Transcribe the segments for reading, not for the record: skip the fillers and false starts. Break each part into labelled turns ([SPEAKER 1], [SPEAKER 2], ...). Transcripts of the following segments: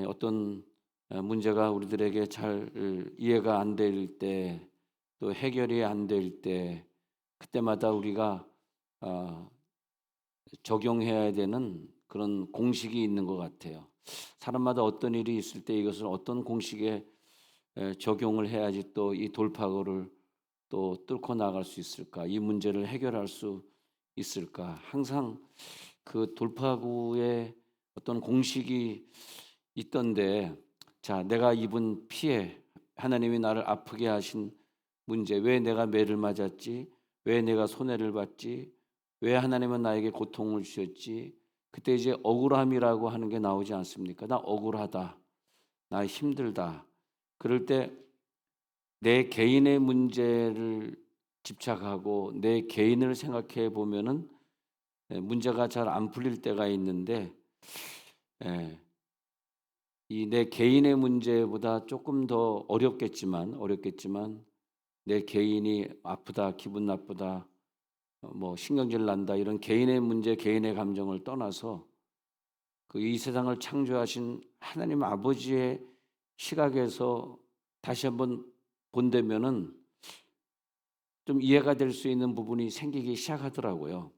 [SPEAKER 1] 어떤 문제가 우리들에게 잘 이해가 안 될 때, 또 해결이 안 될 때, 그때마다 우리가 적용해야 되는 그런 공식이 있는 것 같아요. 사람마다 어떤 일이 있을 때 이것을 어떤 공식에 적용을 해야지 또 이 돌파구를 또 뚫고 나갈 수 있을까? 이 문제를 해결할 수 있을까? 항상 그 돌파구에 어떤 공식이 있던데, 자, 내가 입은 피해, 하나님이 나를 아프게 하신 문제, 왜 내가 매를 맞았지? 왜 내가 손해를 봤지? 왜 하나님은 나에게 고통을 주셨지? 그때 이제 억울함이라고 하는 게 나오지 않습니까? 나 억울하다. 나 힘들다. 그럴 때 내 개인의 문제를 집착하고 내 개인을 생각해 보면은 문제가 잘 안 풀릴 때가 있는데, 예, 이 내 개인의 문제보다 조금 더 어렵겠지만 내 개인이 아프다, 기분 나쁘다, 뭐 신경질 난다, 이런 개인의 문제, 개인의 감정을 떠나서 그 이 세상을 창조하신 하나님 아버지의 시각에서 다시 한번 본다면은 좀 이해가 될 수 있는 부분이 생기기 시작하더라고요.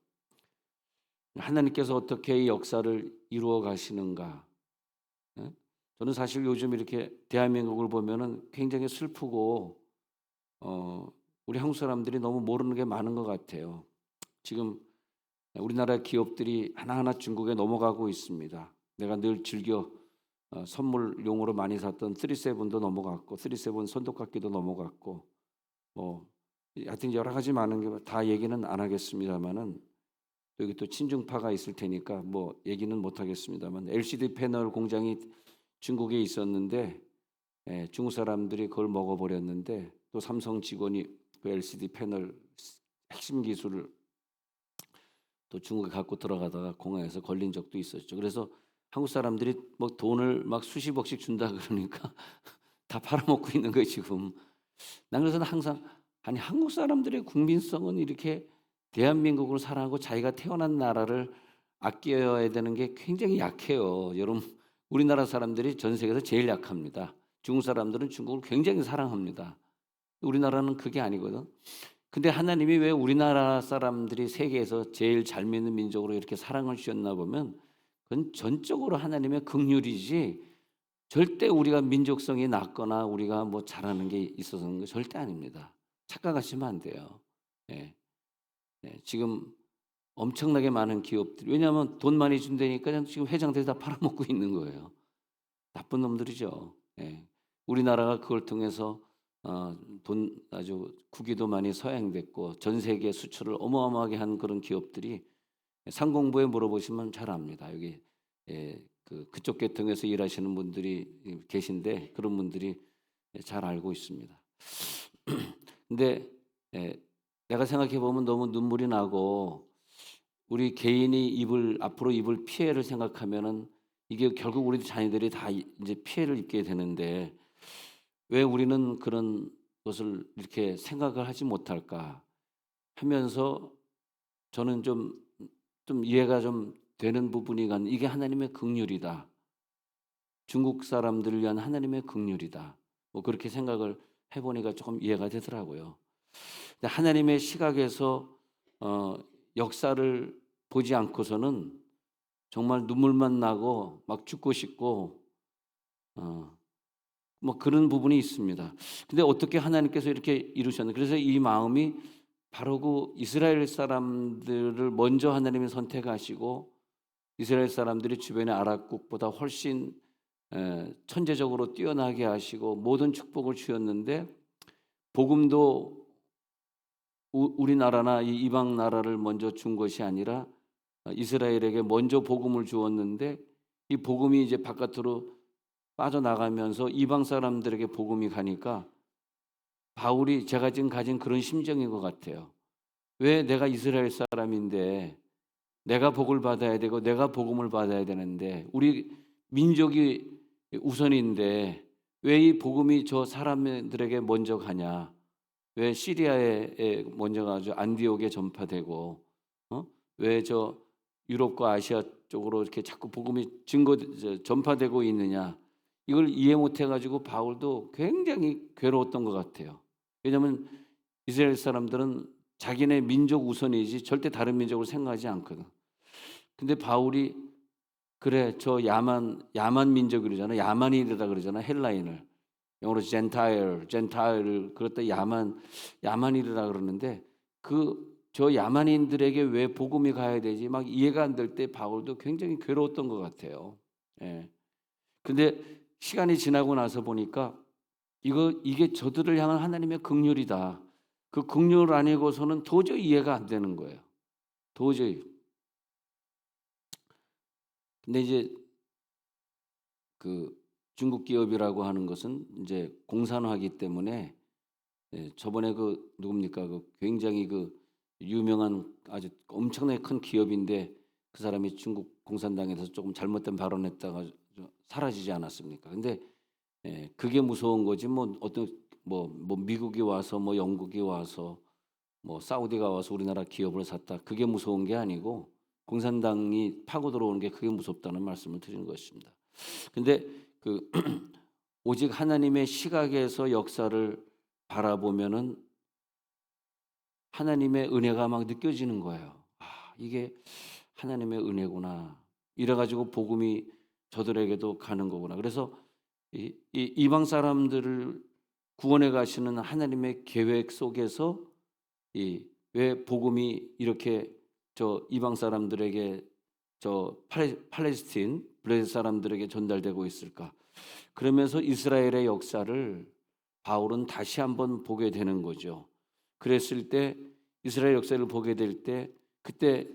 [SPEAKER 1] 하나님께서 어떻게 이 역사를 이루어 가시는가? 예? 저는 사실 요즘 이렇게 대한민국을 보면은 굉장히 슬프고 우리 한국 사람들이 너무 모르는 게 많은 것 같아요. 지금 우리나라 기업들이 하나하나 중국에 넘어가고 있습니다. 내가 늘 즐겨 선물용으로 많이 샀던 37도 넘어갔고, 37 손톱깎이도 넘어갔고, 뭐 하여튼 여러 가지 많은 게 다 얘기는 안 하겠습니다만은, 여기 또 친중파가 있을 테니까 뭐 얘기는 못 하겠습니다만, LCD 패널 공장이 중국에 있었는데 중국 사람들이 그걸 먹어버렸는데, 또 삼성 직원이 그 LCD 패널 핵심 기술을 또 중국에 갖고 들어가다가 공항에서 걸린 적도 있었죠. 그래서 한국 사람들이 뭐 돈을 막 수십억씩 준다 그러니까 다 팔아먹고 있는 거예요 지금. 난 그래서 항상, 아니 한국 사람들의 국민성은 이렇게 대한민국을 사랑하고 자기가 태어난 나라를 아껴야 되는 게 굉장히 약해요. 여러분, 우리나라 사람들이 전 세계에서 제일 약합니다. 중국 사람들은 중국을 굉장히 사랑합니다. 우리나라는 그게 아니거든. 근데 하나님이 왜 우리나라 사람들이 세계에서 제일 잘 믿는 민족으로 이렇게 사랑을 주셨나 보면, 그건 전적으로 하나님의 긍휼이지 절대 우리가 민족성이 낮거나 우리가 뭐 잘하는 게 있어서는 절대 아닙니다. 착각하시면 안 돼요. 예, 지금 엄청나게 많은 기업들, 왜냐하면 돈 많이 준다니까 지금 회장들이 다 팔아먹고 있는 거예요. 나쁜 놈들이죠. 예. 우리나라가 그걸 통해서 돈 아주 국위도 많이 서양됐고 전 세계 수출을 어마어마하게 한 그런 기업들이, 상공부에 물어보시면 잘 압니다. 여기 그쪽 계통에서 일하시는 분들이 계신데 그런 분들이 잘 알고 있습니다. 근데 내가 생각해 보면 너무 눈물이 나고, 우리 개인이 앞으로 입을 피해를 생각하면은 이게 결국 우리 자녀들이 다 이제 피해를 입게 되는데, 왜 우리는 그런 것을 이렇게 생각을 하지 못할까 하면서, 저는 좀 이해가 좀 되는 부분이 이게 하나님의 긍휼이다. 중국 사람들을 위한 하나님의 긍휼이다. 뭐 그렇게 생각을 해보니까 조금 이해가 되더라고요. 근데 하나님의 시각에서 역사를 보지 않고서는 정말 눈물만 나고 막 죽고 싶고 뭐 그런 부분이 있습니다. 근데 어떻게 하나님께서 이렇게 이루셨나? 그래서 이 마음이 바로 그 이스라엘 사람들을 먼저 하나님이 선택하시고, 이스라엘 사람들이 주변의 아랍국보다 훨씬 천재적으로 뛰어나게 하시고 모든 축복을 주었는데, 복음도 우리나라나 이 이방 나라를 먼저 준 것이 아니라 이스라엘에게 먼저 복음을 주었는데, 이 복음이 이제 바깥으로 빠져나가면서 이방 사람들에게 복음이 가니까 바울이 제가 지금 가진 그런 심정인 것 같아요. 왜 내가 이스라엘 사람인데 내가 복을 받아야 되고 내가 복음을 받아야 되는데, 우리 민족이 우선인데 왜 이 복음이 저 사람들에게 먼저 가냐? 왜 시리아에 먼저 가서 안디옥에 전파되고, 왜 저 유럽과 아시아 쪽으로 이렇게 자꾸 복음이 전파되고 있느냐? 이걸 이해 못 해 가지고 바울도 굉장히 괴로웠던 것 같아요. 왜냐하면 이스라엘 사람들은 자기네 민족 우선이지 절대 다른 민족을 생각하지 않거든. 근데 바울이 그래 저 야만 민족 이러잖아. 야만인이라 그러잖아. 헬라인을. 영어로 젠타일을 그렇다 야만인이라 그러는데 그 저 야만인들에게 왜 복음이 가야 되지? 막 이해가 안 될 때 바울도 굉장히 괴로웠던 것 같아요. 예. 근데 시간이 지나고 나서 보니까 이게 저들을 향한 하나님의 긍휼이다. 그 긍휼 아니고서는 도저히 이해가 안 되는 거예요. 도저히. 근데 이제 그 중국 기업이라고 하는 것은 이제 공산화이기 때문에 저번에 그 누굽니까? 그 굉장히 그 유명한 아주 엄청나게 큰 기업인데 그 사람이 중국 공산당에서 조금 잘못된 발언했다가 사라지지 않았습니까? 근데 그게 무서운 거지 뭐 어떤 뭐 미국이 와서 뭐 영국이 와서 뭐 사우디가 와서 우리나라 기업을 샀다. 그게 무서운 게 아니고 공산당이 파고 들어오는 게 그게 무섭다는 말씀을 드리는 것입니다. 근데 그 오직 하나님의 시각에서 역사를 바라보면은 하나님의 은혜가 막 느껴지는 거예요. 아, 이게 하나님의 은혜구나. 이래 가지고 복음이 저들에게도 가는 거구나. 그래서 이 이방 사람들을 구원해 가시는 하나님의 계획 속에서 이 왜 복음이 이렇게 저 이방 사람들에게 저 팔레스틴 블레셋 사람들에게 전달되고 있을까? 그러면서 이스라엘의 역사를 바울은 다시 한번 보게 되는 거죠. 그랬을 때 이스라엘 역사를 보게 될 때 그때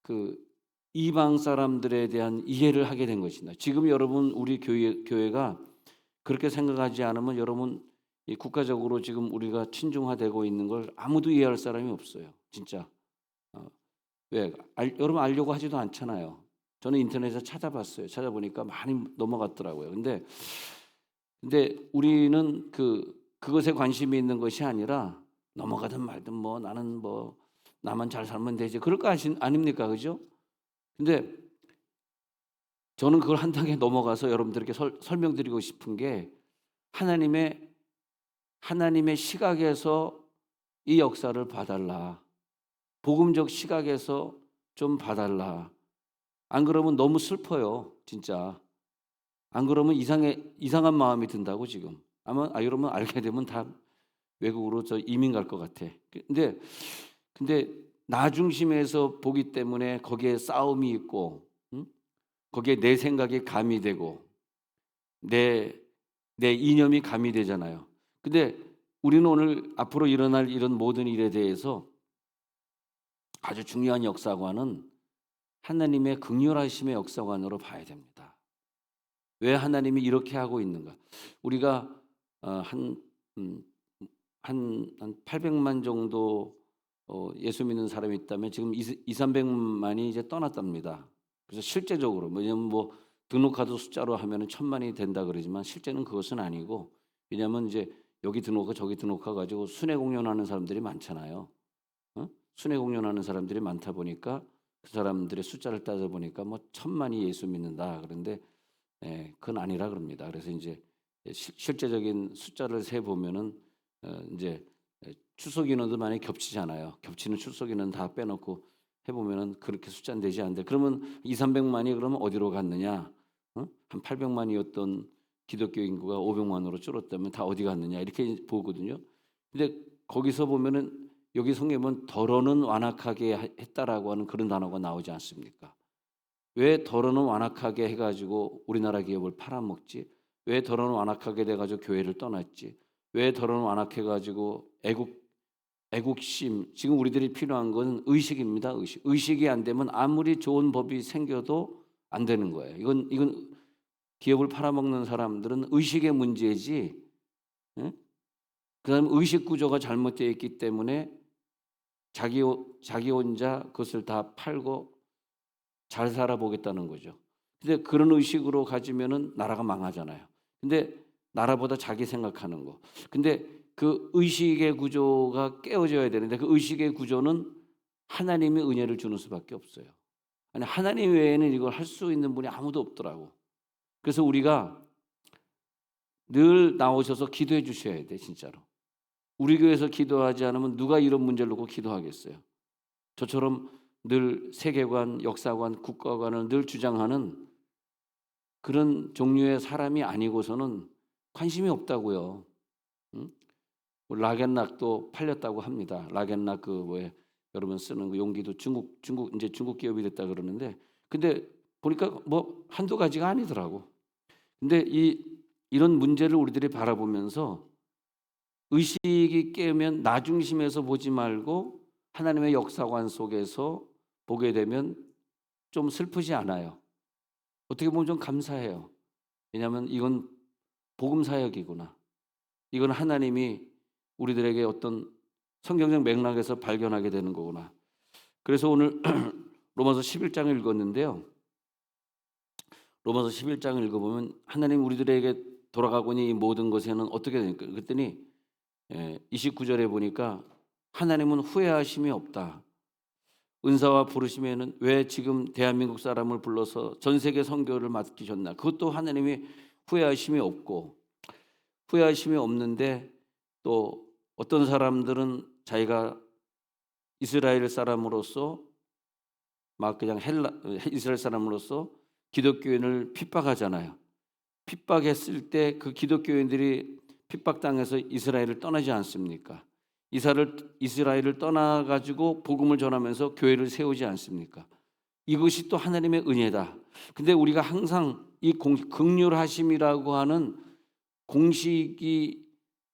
[SPEAKER 1] 그 이방 사람들에 대한 이해를 하게 된 것입니다. 지금 여러분 우리 교회가 그렇게 생각하지 않으면 여러분 이 국가적으로 지금 우리가 친중화되고 있는 걸 아무도 이해할 사람이 없어요. 진짜. 왜? 여러분 알려고 하지도 않잖아요. 저는 인터넷에서 찾아봤어요. 찾아보니까 많이 넘어갔더라고요. 근데 우리는 그것에 관심이 있는 것이 아니라 넘어가든 말든 뭐 나는 뭐 나만 잘 살면 되지. 그럴 거 아닙니까? 그죠? 근데 저는 그걸 한 단계 넘어가서 여러분들에게 설명드리고 싶은 게 하나님의 시각에서 이 역사를 봐달라. 복음적 시각에서 좀 봐달라. 안 그러면 너무 슬퍼요, 진짜. 안 그러면 이상한 마음이 든다고 지금. 아마 여러분 알게 되면 다 외국으로 저 이민 갈 것 같아. 근데 나 중심에서 보기 때문에 거기에 싸움이 있고, 응? 거기에 내 생각이 가미되고, 내 이념이 가미되잖아요. 근데 우리는 오늘 앞으로 일어날 이런 모든 일에 대해서 아주 중요한 역사관은 하나님의 극렬하심의 역사관으로 봐야 됩니다. 왜 하나님이 이렇게 하고 있는가? 우리가 한 800만 정도 예수 믿는 사람이 있다면 지금 200~300만이 이제 떠났답니다. 그래서 실제적으로 왜냐하면 뭐 등록카드 숫자로 하면은 1000만이 된다 그러지만 실제는 그것은 아니고 왜냐하면 이제 여기 등록하고 저기 등록해 가지고 순회 공연하는 사람들이 많잖아요. 순회 공연하는 사람들이 많다 보니까 그 사람들의 숫자를 따져 보니까 뭐 1000만이 예수 믿는다. 그런데 그건 아니라 그럽니다. 그래서 이제 실제적인 숫자를 세 보면은 이제 출석 인원도 많이 겹치잖아요. 겹치는 출석 인원 다 빼놓고 해 보면은 그렇게 숫자는 되지 않는데 그러면 2~300만이 그러면 어디로 갔느냐? 한 800만이었던 기독교 인구가 500만으로 줄었다면 다 어디 갔느냐? 이렇게 보거든요. 근데 거기서 보면은 여기 성경은 더러는 완악하게 했다라고 하는 그런 단어가 나오지 않습니까? 왜 더러는 완악하게 해가지고 우리나라 기업을 팔아먹지? 왜 더러는 완악하게 돼가지고 교회를 떠났지? 왜 더러는 완악해가지고 애국심? 지금 우리들이 필요한 건 의식입니다. 의식이 안 되면 아무리 좋은 법이 생겨도 안 되는 거예요. 이건 기업을 팔아먹는 사람들은 의식의 문제지. 예? 그다음 의식 구조가 잘못되어 있기 때문에 자기 혼자 그것을 다 팔고 잘 살아보겠다는 거죠. 근데 그런 의식으로 가지면은 나라가 망하잖아요. 근데 나라보다 자기 생각하는 거. 근데 그 의식의 구조가 깨어져야 되는데 그 의식의 구조는 하나님의 은혜를 주는 수밖에 없어요. 아니 하나님 외에는 이걸 할 수 있는 분이 아무도 없더라고. 그래서 우리가 늘 나오셔서 기도해 주셔야 돼, 진짜로. 우리 교회에서 기도하지 않으면 누가 이런 문제를 놓고 기도하겠어요? 저처럼 늘 세계관, 역사관, 국가관을 늘 주장하는 그런 종류의 사람이 아니고서는 관심이 없다고요. 응? 락앤락도 팔렸다고 합니다. 락앤락 왜 여러분 쓰는 그 용기도 중국 기업이 됐다 그러는데, 근데 보니까 뭐 한두 가지가 아니더라고. 근데 이런 문제를 우리들이 바라보면서 의식이 깨면 나 중심에서 보지 말고 하나님의 역사관 속에서 보게 되면 좀 슬프지 않아요. 어떻게 보면 좀 감사해요. 왜냐하면 이건 복음 사역이구나. 이건 하나님이 우리들에게 어떤 성경적 맥락에서 발견하게 되는 거구나. 그래서 오늘 로마서 11장을 읽었는데요. 로마서 11장을 읽어보면 하나님 우리들에게 돌아가고 있는 이 모든 것에는 어떻게 되니까 그랬더니 29절에 보니까 하나님은 후회하심이 없다. 은사와 부르심에는 왜 지금 대한민국 사람을 불러서 전 세계 선교를 맡기셨나? 그것도 하나님이 후회하심이 없고, 후회하심이 없는데 또 어떤 사람들은 자기가 이스라엘 사람으로서 막 그냥 이스라엘 사람으로서 기독교인을 핍박하잖아요. 핍박했을 때 그 기독교인들이 핍박당해서 이스라엘을 떠나지 않습니까? 이스라엘을 떠나가지고 복음을 전하면서 교회를 세우지 않습니까? 이것이 또 하나님의 은혜다. 근데 우리가 항상 이 긍휼하심이라고 하는 공식이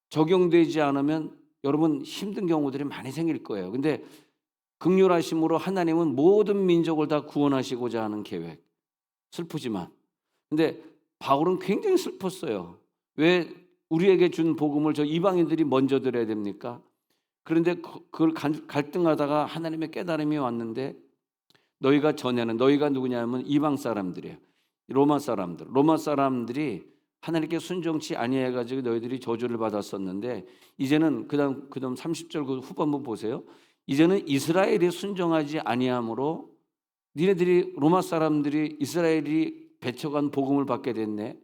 [SPEAKER 1] 적용되지 않으면 여러분 힘든 경우들이 많이 생길 거예요. 근데 긍휼하심으로 하나님은 모든 민족을 다 구원하시고자 하는 계획. 슬프지만. 근데 바울은 굉장히 슬펐어요. 왜 우리에게 준 복음을 저 이방인들이 먼저 들어야 됩니까? 그런데 그걸 갈등하다가 하나님의 깨달음이 왔는데 너희가 전에는 너희가 누구냐면 이방 사람들이에요. 로마 사람들이 하나님께 순종치 아니해가지고 너희들이 저주를 받았었는데 이제는 그다음 30절 그 후반부 보세요. 이제는 이스라엘이 순종하지 아니함으로 니네들이 로마 사람들이 이스라엘이 배척한 복음을 받게 됐네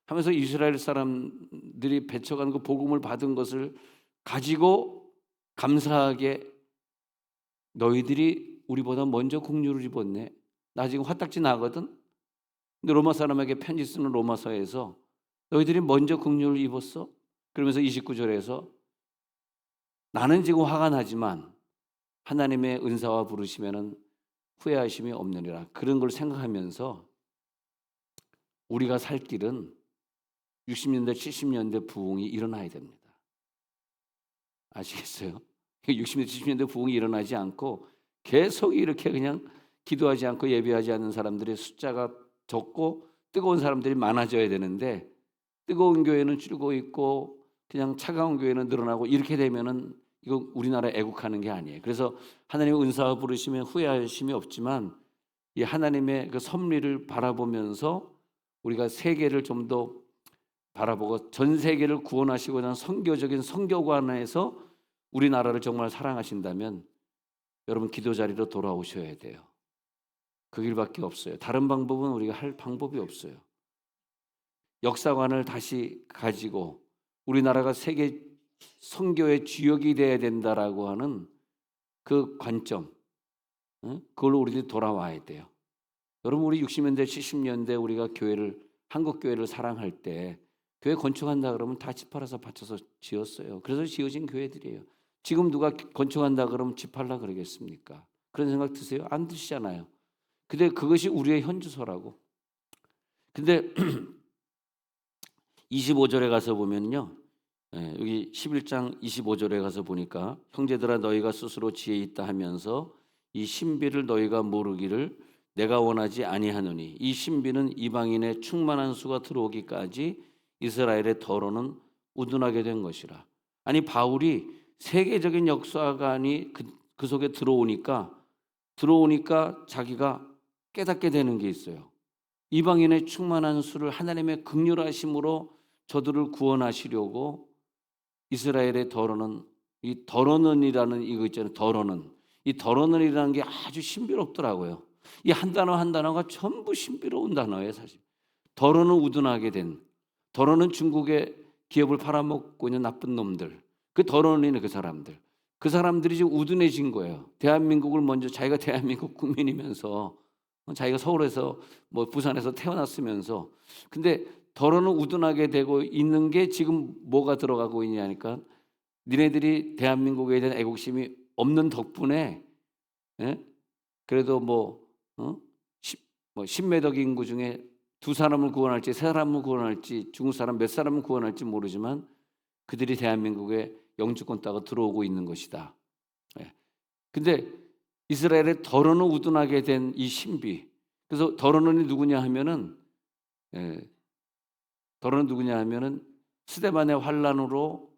[SPEAKER 1] 하면서 이스라엘 사람들이 배척한 그 복음을 받은 것을 가지고 감사하게 너희들이 우리보다 먼저 긍휼을 입었네. 나 지금 화딱지 나거든. 근데 로마 사람에게 편지 쓰는 로마서에서 너희들이 먼저 긍휼을 입었어? 그러면서 29절에서 나는 지금 화가 나지만 하나님의 은사와 부르시면은 후회하심이 없느니라. 그런 걸 생각하면서 우리가 살 길은 60년대 70년대 부흥이 일어나야 됩니다. 아시겠어요? 60년대 70년대 부흥이 일어나지 않고 계속 이렇게 그냥 기도하지 않고 예배하지 않는 사람들의 숫자가 적고 뜨거운 사람들이 많아져야 되는데 뜨거운 교회는 줄고 있고 그냥 차가운 교회는 늘어나고 이렇게 되면은 이거 우리나라 애국하는 게 아니에요. 그래서 하나님의 은사와 부르시면 후회하심이 없지만 이 하나님의 그 섭리를 바라보면서 우리가 세계를 좀 더 바라보고 전 세계를 구원하시고자 하는 선교적인 선교관에서 우리나라를 정말 사랑하신다면 여러분 기도 자리로 돌아오셔야 돼요. 그 길밖에 없어요. 다른 방법은 우리가 할 방법이 없어요. 역사관을 다시 가지고 우리나라가 세계 선교의 주역이 돼야 된다라고 하는 그 관점, 그걸로 우리들이 돌아와야 돼요. 여러분 우리 60년대 70년대 우리가 한국 교회를 사랑할 때 교회 건축한다 그러면 다 집 팔아서 바쳐서 지었어요. 그래서 지어진 교회들이에요. 지금 누가 건축한다 그러면 집 팔라 그러겠습니까? 그런 생각 드세요? 안 드시잖아요. 근데 그것이 우리의 현주소라고. 근데 25절에 가서 보면요. 여기 11장 25절에 가서 보니까 형제들아 너희가 스스로 지혜 있다 하면서 이 신비를 너희가 모르기를 내가 원하지 아니하노니 이 신비는 이방인의 충만한 수가 들어오기까지 이스라엘의 더러는 우둔하게 된 것이라. 아니 바울이 세계적인 역사관이 그 속에 들어오니까 자기가 깨닫게 되는 게 있어요. 이방인의 충만한 수를 하나님의 긍휼하심으로 저들을 구원하시려고 이스라엘의 더러는 이 더러는이라는 이거 있잖아요. 이 더러는이라는 게 아주 신비롭더라고요. 이 한 단어 한 단어가 전부 신비로운 단어예요, 사실. 더러는 우둔하게 된. 더러는 중국의 기업을 팔아먹고 있는 나쁜 놈들, 그 더러운 그 사람들, 그 사람들이 지금 우둔해진 거예요. 대한민국을 먼저 자기가 대한민국 국민이면서 자기가 서울에서 뭐 부산에서 태어났으면서 근데 더러는 우둔하게 되고 있는 게 지금 뭐가 들어가고 있냐니까 니네들이 대한민국에 대한 애국심이 없는 덕분에 예? 그래도 뭐 십몇 억 인구 중에 두 사람을 구원할지 세 사람을 구원할지 중국 사람 몇 사람을 구원할지 모르지만 그들이 대한민국에 영주권 따고 들어오고 있는 것이다. 예. 근데 이스라엘의 더러는 우둔하게 된 이 신비. 그래서 더러는이 누구냐 하면은 더러는 누구냐 하면은 스데반의 환란으로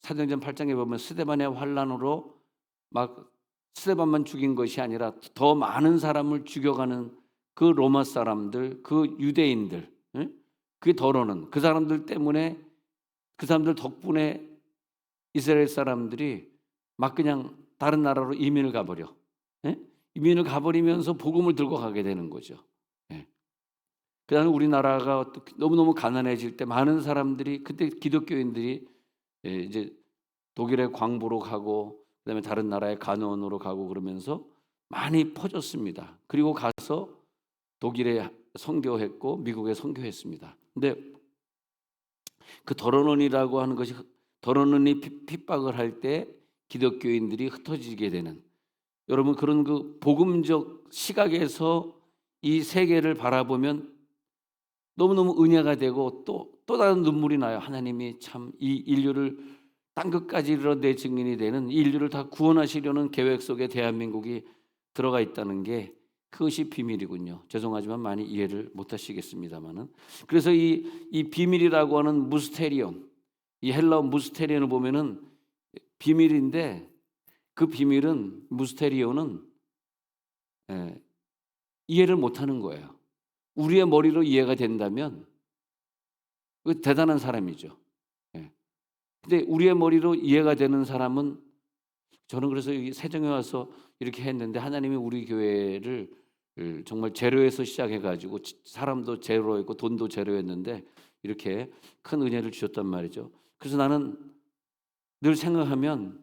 [SPEAKER 1] 사도행전 8장에 보면 스데반의 환란으로 막 스데반만 죽인 것이 아니라 더 많은 사람을 죽여가는 그 로마 사람들, 그 유대인들, 그게 더러는 그 사람들 때문에 그 사람들 덕분에 이스라엘 사람들이 막 그냥 다른 나라로 이민을 가버려. 이민을 가버리면서 복음을 들고 가게 되는 거죠. 그다음에 우리나라가 너무너무 가난해질 때 많은 사람들이 그때 기독교인들이 이제 독일의 광부로 가고 그다음에 다른 나라의 간호원으로 가고 그러면서 많이 퍼졌습니다. 그리고 가서 독일에 선교했고 미국에 선교했습니다. 근데 그 더러논이라고 하는 것이 더러논이 핍박을 할 때 기독교인들이 흩어지게 되는 여러분 그런 그 복음적 시각에서 이 세계를 바라보면 너무너무 은혜가 되고 또 다른 눈물이 나요. 하나님이 참 이 인류를 땅끝까지 이르러 내 증인이 되는 이 인류를 다 구원하시려는 계획 속에 대한민국이 들어가 있다는 게 그것이 비밀이군요. 죄송하지만 많이 이해를 못하시겠습니다만은 그래서 이 비밀이라고 하는 무스테리온, 이 헬라어 무스테리온을 보면은 비밀인데 그 비밀은 무스테리온은 이해를 못하는 거예요. 우리의 머리로 이해가 된다면 그 대단한 사람이죠. 근데 우리의 머리로 이해가 되는 사람은 저는 그래서 세종에 와서 이렇게 했는데 하나님이 우리 교회를 정말 제로에서 시작해가지고 사람도 제로였고 돈도 제로였는데 이렇게 큰 은혜를 주셨단 말이죠. 그래서 나는 늘 생각하면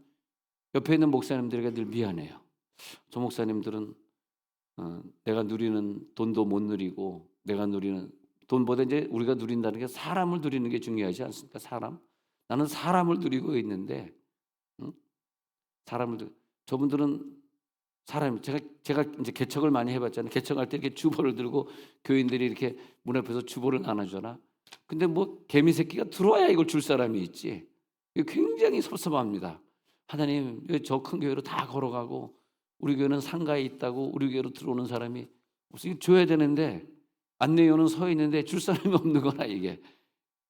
[SPEAKER 1] 옆에 있는 목사님들에게 늘 미안해요. 저 목사님들은 내가 누리는 돈도 못 누리고 내가 누리는 돈보다 이제 우리가 누린다는 게 사람을 누리는 게 중요하지 않습니까? 사람. 나는 사람을 누리고 있는데 저분들은 사람 제가 이제 개척을 많이 해봤잖아요. 개척할 때 이렇게 주보를 들고 교인들이 이렇게 문 앞에서 주보를 나눠주나. 근데 뭐 개미 새끼가 들어와야 이걸 줄 사람이 있지. 굉장히 섭섭합니다. 하나님 저 큰 교회로 다 걸어가고 우리 교회는 상가에 있다고 우리 교회로 들어오는 사람이 없으니 줘야 되는데 안내요는 서 있는데 줄 사람이 없는 거나 이게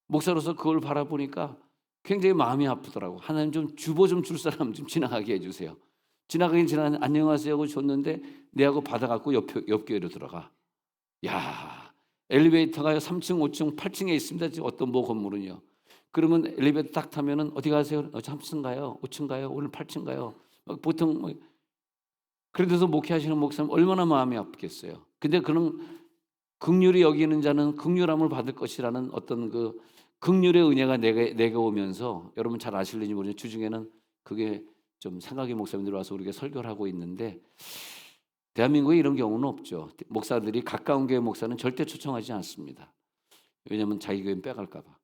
[SPEAKER 1] 목사로서 그걸 바라보니까 굉장히 마음이 아프더라고. 하나님 좀 주보 좀 줄 사람 좀 지나가게 해주세요. 지나가긴 안녕하세요 하고 줬는데 내하고 받아갖고 옆 교회로 들어가. 야 엘리베이터가 3층, 5층, 8층에 있습니다. 어떤 뭐 건물은요. 그러면 엘리베이터 딱 타면은 어디 가세요? 3층 가요, 5층 가요, 오늘 8층 가요. 보통 그래서 목회하시는 목사님 얼마나 마음이 아프겠어요. 근데 그런 긍휼히 여기는 자는 긍휼함을 받을 것이라는 어떤 그 긍휼의 은혜가 내게 오면서 여러분 잘 아실는지 모르지만 주중에는 그게 좀 생각의 목사님들 와서 우리가 설교를 하고 있는데 대한민국에 이런 경우는 없죠. 목사들이 가까운 교회 목사는 절대 초청하지 않습니다. 왜냐하면 자기 교인 빼갈까 봐.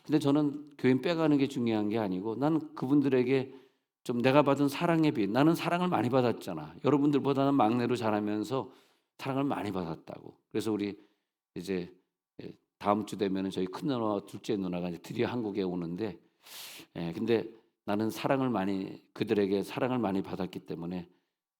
[SPEAKER 1] 근데 저는 교인 빼가는 게 중요한 게 아니고 나는 그분들에게 좀 내가 받은 사랑에 비해 나는 사랑을 많이 받았잖아. 여러분들보다는 막내로 자라면서 사랑을 많이 받았다고. 그래서 우리 이제 다음 주 되면은 저희 큰 누나와 둘째 누나가 이제 드디어 한국에 오는데, 근데 나는 그들에게 사랑을 많이 받았기 때문에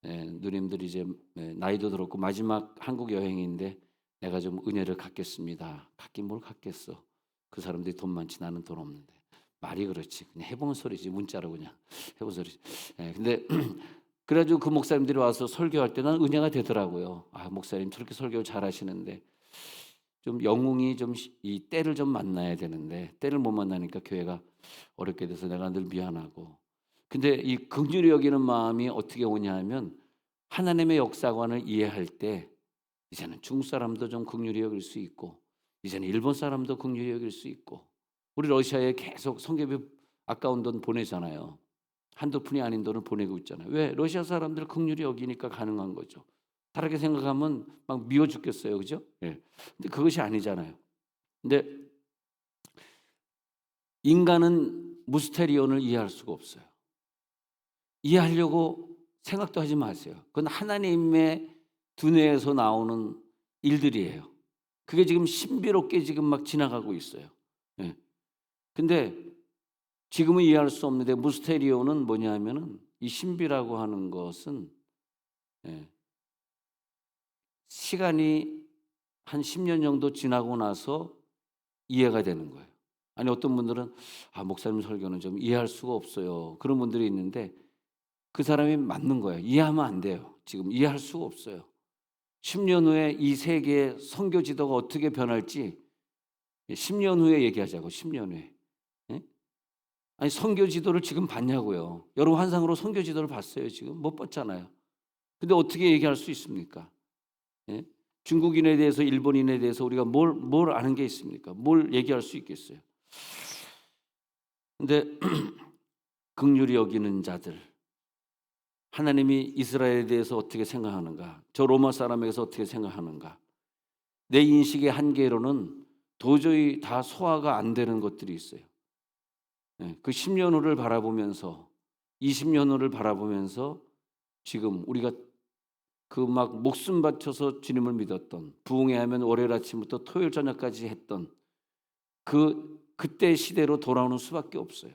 [SPEAKER 1] 누님들이 이제 나이도 들었고 마지막 한국 여행인데 내가 좀 은혜를 갖겠습니다. 갖긴 뭘 갖겠어. 그 사람들이 돈 많지 나는 돈 없는데 말이 그렇지. 그냥 해본 소리지 문자로 그냥 해본 소리지. 근데 그래가지고 그 목사님들이 와서 설교할 때 난 은혜가 되더라고요. 아 목사님 저렇게 설교 잘하시는데 좀 영웅이 좀 이 때를 좀 만나야 되는데 때를 못 만나니까 교회가 어렵게 돼서 내가 늘 미안하고. 근데 이 긍휼히 여기는 마음이 어떻게 오냐면 하나님의 역사관을 이해할 때 이제는 중국 사람도 좀 긍휼히 여길 수 있고 이제는 일본 사람도 긍휼히 여길 수 있고 우리 러시아에 계속 성교비 아까운 돈 보내잖아요. 한두 푼이 아닌 돈을 보내고 있잖아요. 왜? 러시아 사람들 긍휼히 여기니까 가능한 거죠. 다르게 생각하면 막 미워 죽겠어요. 그죠? 예. 근데 그것이 아니잖아요. 근데 인간은 무스테리온을 이해할 수가 없어요. 이해하려고 생각도 하지 마세요. 그건 하나님의 두뇌에서 나오는 일들이에요. 그게 지금 신비롭게 지금 막 지나가고 있어요. 예. 근데 지금은 이해할 수 없는데 무스테리온은 뭐냐 하면은 이 신비라고 하는 것은 예, 시간이 한 10년 정도 지나고 나서 이해가 되는 거예요. 아니 어떤 분들은 목사님 설교는 좀 이해할 수가 없어요. 그런 분들이 있는데 그 사람이 맞는 거예요. 이해하면 안 돼요. 지금 이해할 수가 없어요. 10년 후에 이 세계의 선교 지도가 어떻게 변할지 10년 후에 얘기하자고. 10년 후에. 예? 아니 선교 지도를 지금 봤냐고요. 여러분 환상으로 선교 지도를 봤어요. 지금 못 봤잖아요. 근데 어떻게 얘기할 수 있습니까? 예? 중국인에 대해서 일본인에 대해서 우리가 뭘 아는 게 있습니까? 뭘 얘기할 수 있겠어요? 근데 긍휼히 여기는 자들, 하나님이 이스라엘에 대해서 어떻게 생각하는가? 저 로마 사람에게서 어떻게 생각하는가? 내 인식의 한계로는 도저히 다 소화가 안 되는 것들이 있어요. 그 10년 후를 바라보면서 20년 후를 바라보면서 지금 우리가 그 막 목숨 바쳐서 주님을 믿었던 부흥회 하면 월요일 아침부터 토요일 저녁까지 했던 그때 시대로 돌아오는 수밖에 없어요.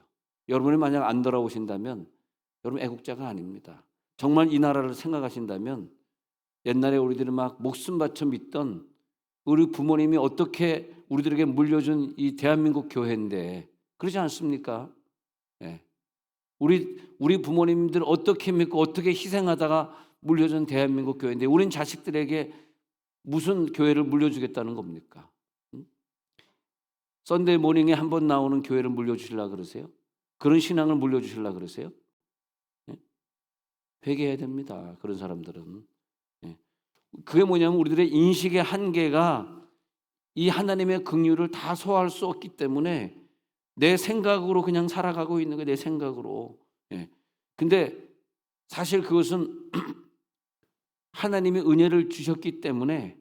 [SPEAKER 1] 여러분이 만약 안 돌아오신다면 여러분 애국자가 아닙니다. 정말 이 나라를 생각하신다면 옛날에 우리들이 막 목숨 바쳐 믿던 우리 부모님이 어떻게 우리들에게 물려준 이 대한민국 교회인데 그러지 않습니까? 예. 우리 부모님들 어떻게 믿고 어떻게 희생하다가 물려준 대한민국 교회인데 우린 자식들에게 무슨 교회를 물려주겠다는 겁니까? 썬데이 모닝에 한 번 나오는 교회를 물려주시려고 그러세요? 그런 신앙을 물려주시려고 그러세요? 예? 회개해야 됩니다. 그런 사람들은. 예. 그게 뭐냐면 우리들의 인식의 한계가 이 하나님의 긍휼을 다 소화할 수 없기 때문에 내 생각으로 그냥 살아가고 있는 거예요. 내 생각으로. 예. 근데 사실 그것은 하나님이 은혜를 주셨기 때문에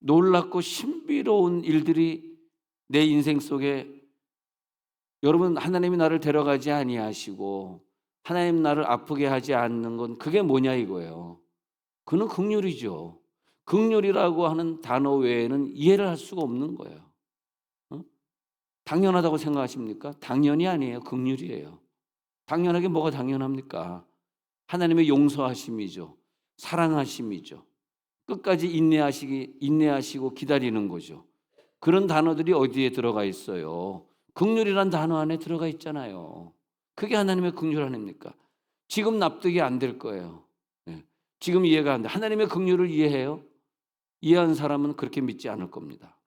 [SPEAKER 1] 놀랍고 신비로운 일들이 내 인생 속에 여러분 하나님이 나를 데려가지 아니하시고 하나님 나를 아프게 하지 않는 건 그게 뭐냐 이거예요. 그는 긍휼이죠. 긍휼이라고 하는 단어 외에는 이해를 할 수가 없는 거예요. 어? 당연하다고 생각하십니까? 당연히 아니에요. 긍휼이에요. 당연하게 뭐가 당연합니까? 하나님의 용서하심이죠. 사랑하심이죠. 끝까지 인내하시고 기다리는 거죠. 그런 단어들이 어디에 들어가 있어요? 긍휼이란 단어 안에 들어가 있잖아요. 그게 하나님의 긍휼 아닙니까? 지금 납득이 안 될 거예요. 예. 지금 이해가 안 돼. 하나님의 긍휼을 이해해요? 이해한 사람은 그렇게 믿지 않을 겁니다.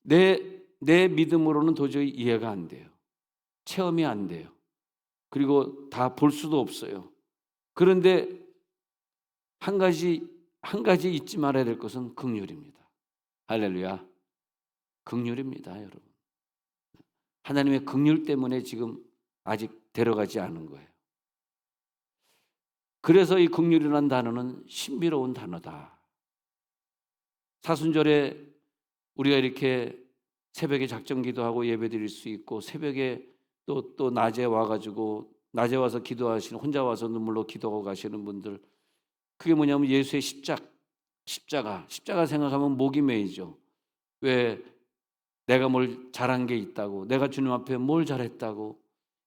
[SPEAKER 1] 내 믿음으로는 도저히 이해가 안 돼요. 체험이 안 돼요. 그리고 다 볼 수도 없어요. 그런데 한 가지 잊지 말아야 될 것은 긍휼입니다. 할렐루야. 긍휼입니다, 여러분. 하나님의 긍휼 때문에 지금 아직 데려가지 않은 거예요. 그래서 이 긍휼이라는 단어는 신비로운 단어다. 사순절에 우리가 이렇게 새벽에 작정 기도하고 예배드릴 수 있고 새벽에 또 낮에 와가지고 낮에 와서 기도하시는 혼자 와서 눈물로 기도하고 가시는 분들 그게 뭐냐면 예수의 십자가 생각하면 목이 메이죠. 왜 내가 뭘 잘한 게 있다고 내가 주님 앞에 뭘 잘했다고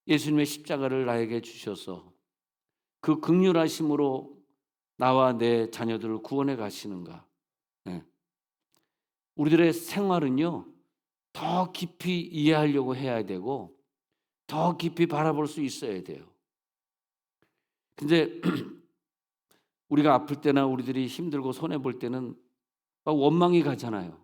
[SPEAKER 1] 예수님의 십자가를 나에게 주셔서 그 긍휼하심으로 나와 내 자녀들을 구원해 가시는가. 네. 우리들의 생활은요 더 깊이 이해하려고 해야 되고 더 깊이 바라볼 수 있어야 돼요. 근데 우리가 아플 때나 우리들이 힘들고 손해볼 때는 막 원망이 가잖아요.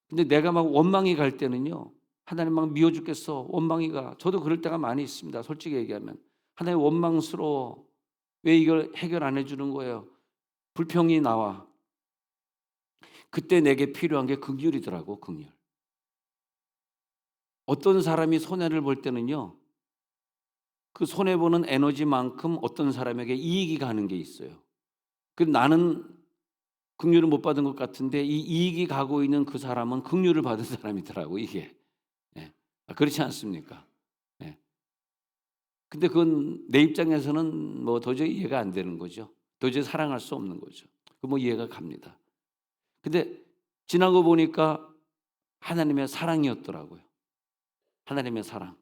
[SPEAKER 1] 근데 내가 막 원망이 갈 때는요 하나님 막 미워 죽겠어 원망이 가. 저도 그럴 때가 많이 있습니다. 솔직히 얘기하면 하나님 원망스러워. 왜 이걸 해결 안 해주는 거예요? 불평이 나와. 그때 내게 필요한 게 긍휼이더라고. 긍휼. 어떤 사람이 손해를 볼 때는요, 그 손해 보는 에너지만큼 어떤 사람에게 이익이 가는 게 있어요. 그 나는 긍휼을 못 받은 것 같은데 이 이익이 가고 있는 그 사람은 긍휼을 받은 사람이더라고 이게. 예. 그렇지 않습니까? 예. 근데 그건 내 입장에서는 뭐 도저히 이해가 안 되는 거죠. 도저히 사랑할 수 없는 거죠. 그 뭐 이해가 갑니다. 근데 지나고 보니까 하나님의 사랑이었더라고요. 하나님의 사랑.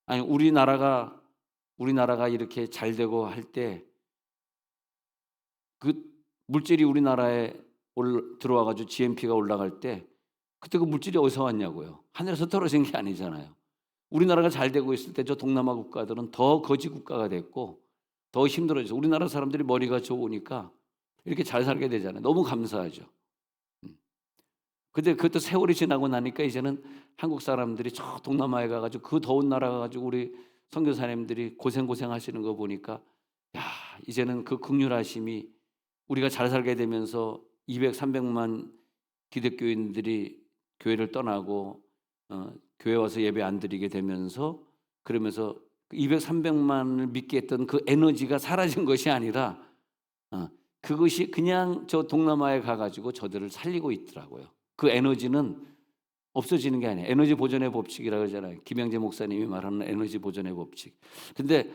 [SPEAKER 1] 아니 우리나라가 이렇게 잘 되고 할 때 그 물질이 우리나라에 들어와 가지고 GNP가 올라갈 때 그때 그 물질이 어디서 왔냐고요. 하늘에서 떨어진 게 아니잖아요. 우리나라가 잘 되고 있을 때 저 동남아 국가들은 더 거지 국가가 됐고 더 힘들어져서 우리나라 사람들이 머리가 좋으니까 이렇게 잘 살게 되잖아요. 너무 감사하죠. 음. 근데 그것도 세월이 지나고 나니까 이제는 한국 사람들이 저 동남아에 가 가지고 그 더운 나라 가 가지고 우리 선교사님들이 고생하시는 거 보니까 야, 이제는 그 긍휼하심이 우리가 잘 살게 되면서 200-300만 기독교인들이 교회를 떠나고 교회 와서 예배 안 드리게 되면서 그러면서 200-300만을 믿게 했던 그 에너지가 사라진 것이 아니라 그것이 그냥 저 동남아에 가 가지고 저들을 살리고 있더라고요. 그 에너지는 없어지는 게 아니에요. 에너지 보존의 법칙이라고 하잖아요. 김영재 목사님이 말하는 에너지 보존의 법칙. 근데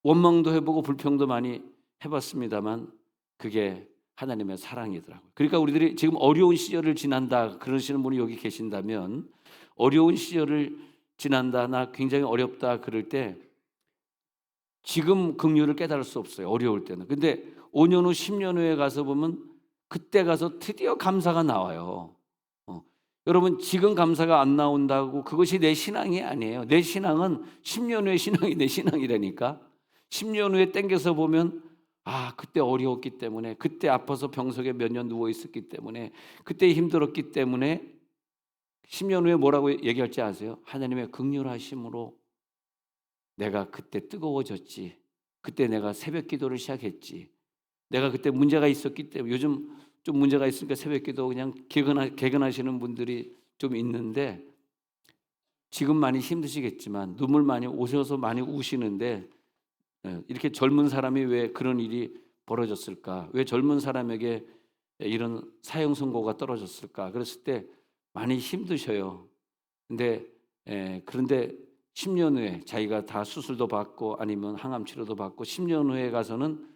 [SPEAKER 1] 원망도 해 보고 불평도 많이 해 봤습니다만 그게 하나님의 사랑이더라고요. 그러니까 우리들이 지금 어려운 시절을 지난다 그러시는 분이 여기 계신다면 어려운 시절을 지난다, 나 굉장히 어렵다 그럴 때 지금 긍휼을 깨달을 수 없어요. 어려울 때는. 근데 5년 후, 10년 후에 가서 보면 그때 가서 드디어 감사가 나와요. 여러분 지금 감사가 안 나온다고 그것이 내 신앙이 아니에요. 내 신앙은 10년 후의 신앙이 내 신앙이라니까. 10년 후에 땡겨서 보면 그때 어려웠기 때문에 그때 아파서 병석에 몇 년 누워 있었기 때문에 그때 힘들었기 때문에 10년 후에 뭐라고 얘기할지 아세요? 하나님의 긍휼하심으로 내가 그때 뜨거워졌지. 그때 내가 새벽 기도를 시작했지. 내가 그때 문제가 있었기 때문에 요즘 좀 문제가 있으니까 새벽 기도 그냥 개근하시는 분들이 좀 있는데 지금 많이 힘드시겠지만 눈물 많이 오셔서 많이 우시는데 이렇게 젊은 사람이 왜 그런 일이 벌어졌을까? 왜 젊은 사람에게 이런 사형 선고가 떨어졌을까? 그랬을 때 많이 힘드셔요. 근데 그런데 10년 후에 자기가 다 수술도 받고 아니면 항암 치료도 받고 10년 후에 가서는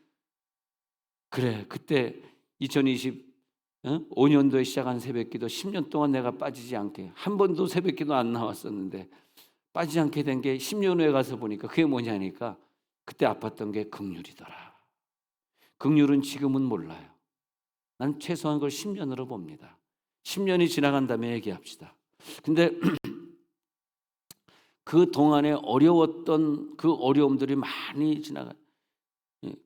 [SPEAKER 1] 그래 그때 2025년도에 시작한 새벽기도 10년 동안 내가 빠지지 않게 한 번도 새벽기도 안 나왔었는데 빠지지 않게 된 게 10년 후에 가서 보니까 그게 뭐냐니까 그때 아팠던 게 긍휼이더라. 긍휼은 지금은 몰라요. 난 최소한 걸 10년으로 봅니다. 10년이 지나간 다음에 얘기합시다. 근데 그 동안에 어려웠던 그 어려움들이 많이 지나가.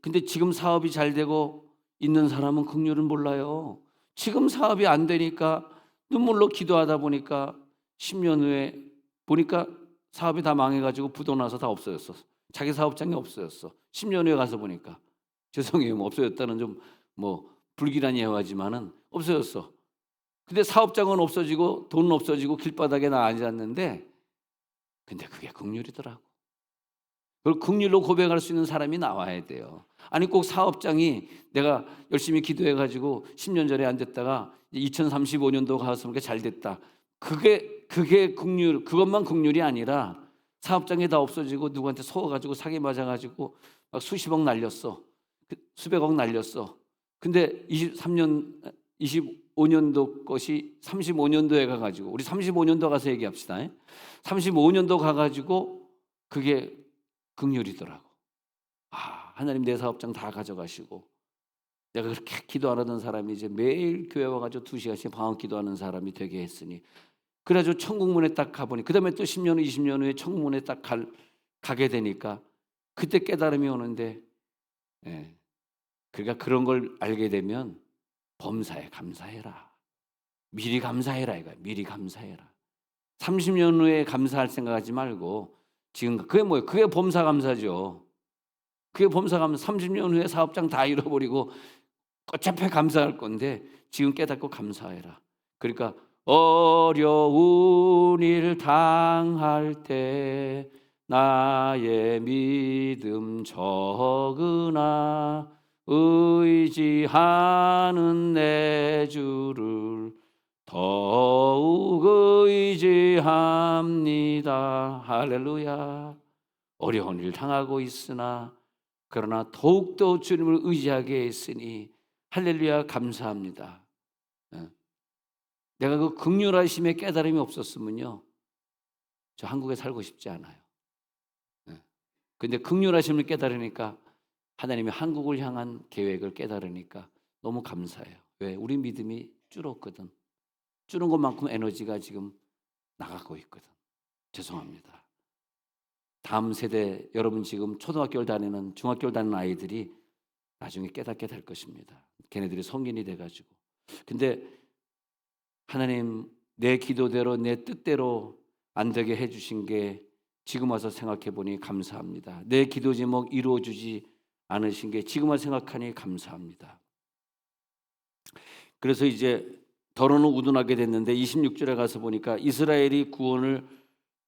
[SPEAKER 1] 근데 지금 사업이 잘 되고 있는 사람은 긍휼을 몰라요. 지금 사업이 안 되니까 눈물로 기도하다 보니까 10년 후에 보니까 사업이 다 망해가지고 부도 나서 다 없어졌어. 자기 사업장이 없어졌어. 10년 후에 가서 보니까 죄송해요. 뭐 없어졌다는 좀 뭐 불길한 예화지만은 없어졌어. 근데 사업장은 없어지고 돈은 없어지고 길바닥에 나 앉았는데 근데 그게 긍휼이더라고. 그걸 긍휼로 고백할 수 있는 사람이 나와야 돼요. 아니 꼭 사업장이 내가 열심히 기도해 가지고 10년 전에 안 됐다가 2035년도 가서 보니까 잘 됐다. 그게 긍휼, 그것만 긍휼이 아니라 사업장이 다 없어지고 누구한테 속아 가지고 사기 맞아 가지고 막 수십억 날렸어. 수백억 날렸어. 근데 25년도 것이 35년도에 가 가지고 우리 35년도 가서 얘기합시다. 35년도 가 가지고 그게 긍휼이더라고. 하나님 내 사업장 다 가져가시고 내가 그렇게 기도 안 하던 사람이 이제 매일 교회 와가지고 2시간씩 방언 기도하는 사람이 되게 했으니 그래가지고 천국문에 딱 가보니 그 다음에 또 10년 후 20년 후에 천국문에 딱 가게 되니까 그때 깨달음이 오는데 그러니까 그런 걸 알게 되면 범사에 감사해라. 미리 감사해라 이거야. 미리 감사해라. 30년 후에 감사할 생각하지 말고 지금 그게 뭐예요? 그게 범사감사죠. 그게 범사감사. 30년 후에 사업장 다 잃어버리고 어차피 감사할 건데 지금 깨닫고 감사해라. 그러니까 어려운 일 당할 때 나의 믿음 적으나 의지하는 내 주를 더욱 의지합니다. 할렐루야. 어려운 일 당하고 있으나 그러나 더욱더 주님을 의지하게 했으니 할렐루야 감사합니다. 내가 그 긍휼하심의 깨달음이 없었으면요 저 한국에 살고 싶지 않아요. 근데 긍휼하심을 깨달으니까 하나님이 한국을 향한 계획을 깨달으니까 너무 감사해요. 왜? 우리 믿음이 줄었거든. 줄은 것만큼 에너지가 지금 나가고 있거든. 죄송합니다. 다음 세대 여러분 지금 초등학교를 다니는 중학교를 다니는 아이들이 나중에 깨닫게 될 것입니다. 걔네들이 성인이 돼가지고. 근데 하나님 내 기도대로 내 뜻대로 안 되게 해주신 게 지금 와서 생각해 보니 감사합니다. 내 기도 제목 이루어주지 않으신 게 지금 와서 생각하니 감사합니다. 그래서 이제 더러는 우둔하게 됐는데 26절에 가서 보니까 이스라엘이 구원을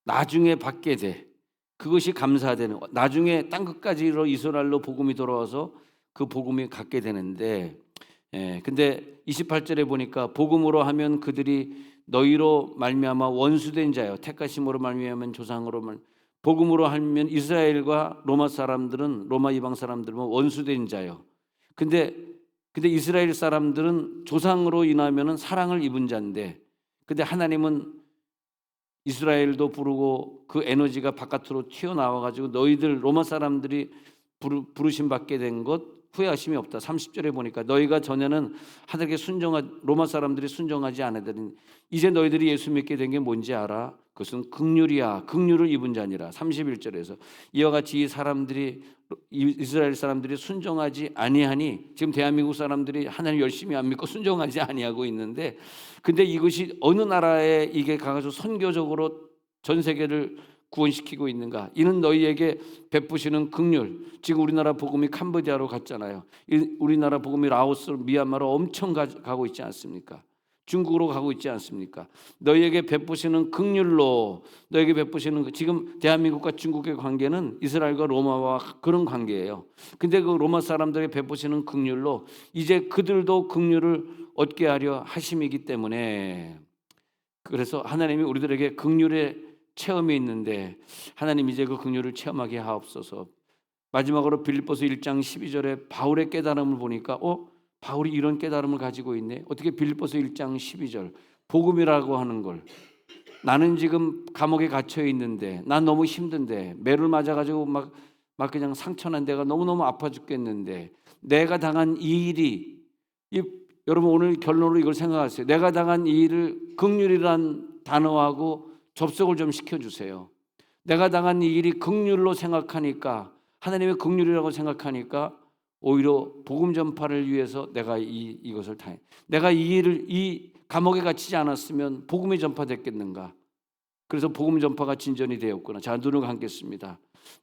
[SPEAKER 1] 나중에 받게 돼. 그것이 감사되는 나중에 땅끝까지로 이스라엘로 복음이 돌아와서 그 복음이 갖게 되는데 근데 28절에 보니까 복음으로 하면 그들이 너희로 말미암아 원수된 자요 택하심으로 말미암은 조상으로 복음으로 하면 이스라엘과 로마 사람들은 로마 이방 사람들은 원수된 자요. 근데 이스라엘 사람들은 조상으로 인하면은 사랑을 입은 자인데 근데 하나님은 이스라엘도 부르고 그 에너지가 바깥으로 튀어나와 가지고 너희들 로마 사람들이 부르심 받게 된 것 후회하심이 없다. 30절에 보니까 너희가 전에는 하나님께 로마 사람들이 순종하지 않으더니 이제 너희들이 예수 믿게 된 게 뭔지 알아? 그것은 긍휼이야. 긍휼을 입은 자니라. 31절에서 이와 같이 이스라엘 사람들이 순종하지 아니하니 지금 대한민국 사람들이 하나님 열심히 안 믿고 순종하지 아니하고 있는데 근데 이것이 어느 나라에 이게 가가지고 선교적으로 전 세계를 구원시키고 있는가? 이는 너희에게 베푸시는 긍휼. 지금 우리나라 복음이 캄보디아로 갔잖아요. 우리나라 복음이 라오스, 미얀마로 엄청 가고 있지 않습니까? 중국으로 가고 있지 않습니까? 너희에게 베푸시는 긍휼로 너희에게 베푸시는 지금 대한민국과 중국의 관계는 이스라엘과 로마와 그런 관계예요. 근데 그 로마 사람들에게 베푸시는 긍휼로 이제 그들도 긍휼을 얻게 하려 하심이기 때문에 그래서 하나님이 우리들에게 긍휼의 체험이 있는데 하나님 이제 그 긍휼을 체험하게 하옵소서. 마지막으로 빌립보서 1장 12절에 바울의 깨달음을 보니까 바울이 이런 깨달음을 가지고 있네. 어떻게 빌립보서 1장 12절 복음이라고 하는 걸 나는 지금 감옥에 갇혀 있는데 난 너무 힘든데 매를 맞아가지고 막 그냥 상처난 데가 너무너무 아파 죽겠는데 내가 당한 이 일이 여러분 오늘 결론으로 이걸 생각하세요. 내가 당한 이 일을 긍휼이란 단어하고 접속을 좀 시켜주세요. 내가 당한 이 일이 긍휼로 생각하니까 하나님의 긍휼이라고 생각하니까 오히려 복음 전파를 위해서 내가 이것을 당해. 내가 이 감옥에 갇히지 않았으면 복음이 전파됐겠는가? 그래서 복음 전파가 진전이 되었구나. 자, 눈을 감겠습니다.